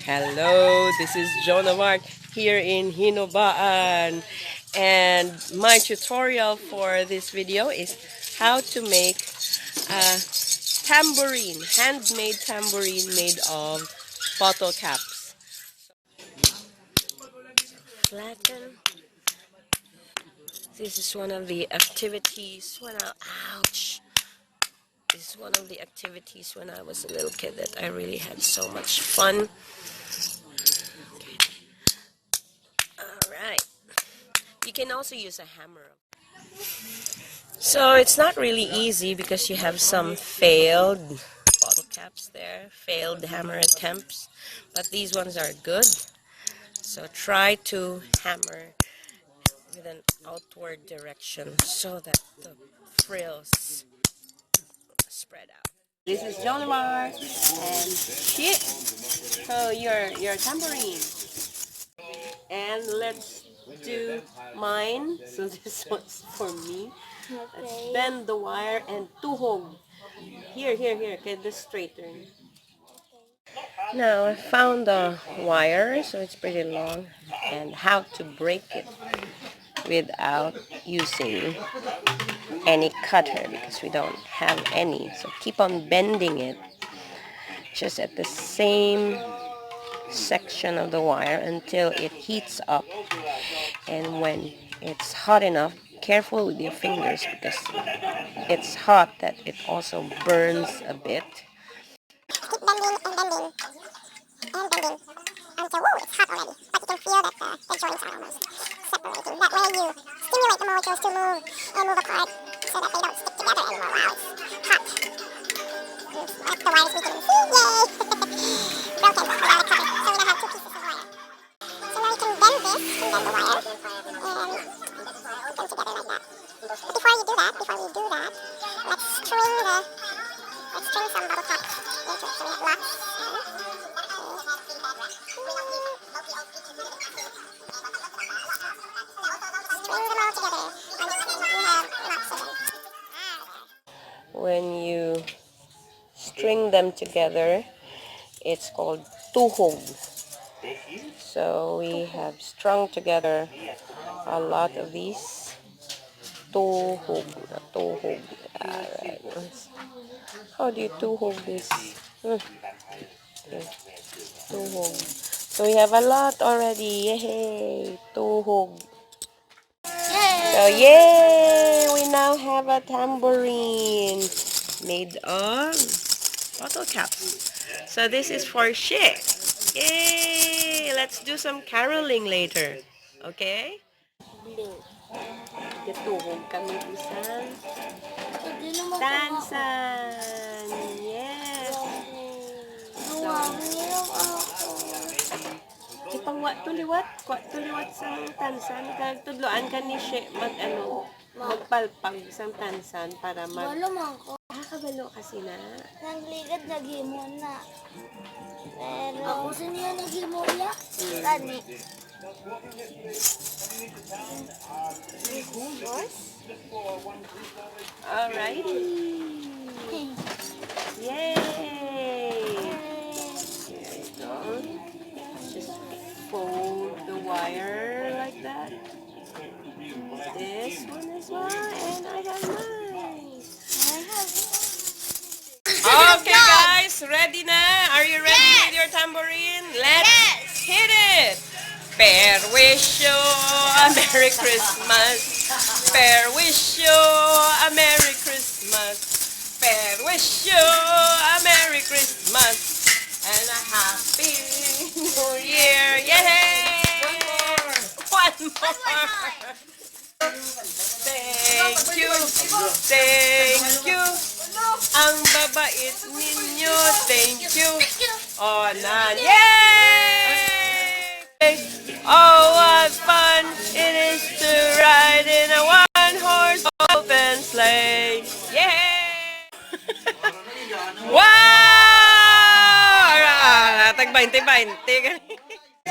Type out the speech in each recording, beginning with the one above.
Hello, this is Jonah Mark here in Hinobaan, and my tutorial for this video is how to make a tambourine, handmade tambourine made of bottle caps. Flatten. This is one of the activities when ouch. This is one of the activities when I was a little kid that I really had so much fun. Alright. You can also use a hammer. So it's not really easy because you have some failed bottle caps there, failed hammer attempts, but these ones are good. So try to hammer with an outward direction so that the frills spread out. This is Jolimar and She. So your tambourine. And let's do mine. So this one's for me. Let's bend the wire and tuhog. Here. Get this straighter. Now I found the wire, so it's pretty long, and how to break it without using any cutter because we don't have any. So keep on bending it just at the same section of the wire until it heats up, and when it's hot enough, careful with your fingers because it's hot that it also burns a bit. Keep bending and bending and bending until, whoa, it's hot already. But you can feel that the joints are almost separating. That way you stimulate the molecules to move and move apart so that they don't stick together anymore. Wow, it's hot. That's the wires we can see. Yay! Broken. A lot of cutting. So we now have two pieces of wire. So now you can bend this and bend the wire and put them together like that. But before we do that, let's string some bubble caps into it. So we have lots. String them all together until we have lots of them. When you string them together, it's called tuhog. So we have strung together a lot of these. Tuhog. Alright. How do you tuhog this? Okay. Tuhog. So we have a lot already. Yay! Tuhog. So yay! We now have a tambourine made of bottle caps. So this is for She. Yay! Let's do some caroling later. Okay? Tuhog kami bisan tansan. Yes. So, ipangwa tuliwat sa tansan. Tudloan ka ni She magpalpag sa tansan para kabalo kasi na. Nagligad naghimon na. Pero ako sa niya naghimon na. Tani. Alright. Yay! Here you go. Just fold the wire like that. This one as well, and I got mine. Okay, guys, ready na? Are you ready with your tambourine? Let's hit it! Fair wish you a Merry Christmas. Fair wish you a Merry Christmas. Fair wish you a Merry Christmas and a Happy New Year. Yay! One more. Thank you. Ang babait ninyo. Thank you. Oh, yay! Oh, what fun it is to ride in a one-horse open sleigh. Yay! Wow! Tag-20.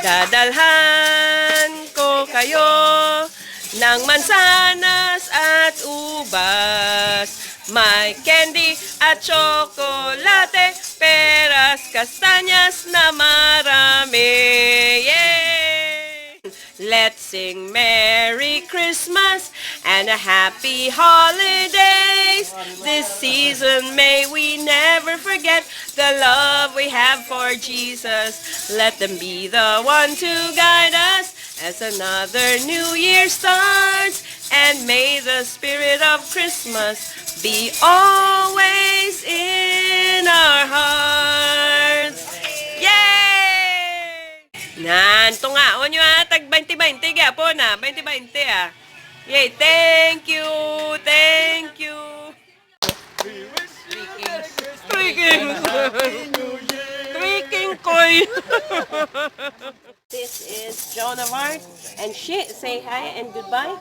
Dadalhan ko kayo ng mansanas at ubas. May candy at tsokolate, peras, kastanyas na marami. Let's sing Merry Christmas and a Happy Holidays. This season may we never forget the love we have for Jesus. Let them be the one to guide us as another new year starts. And may the spirit of Christmas be always in our hearts. Yay! Nan, ito nga. O nyo tag 20-20 kaya po na. 20-20 Yay, thank you. Thank you. Tweaking coin. This is Joan of Arc and she say hi and goodbye.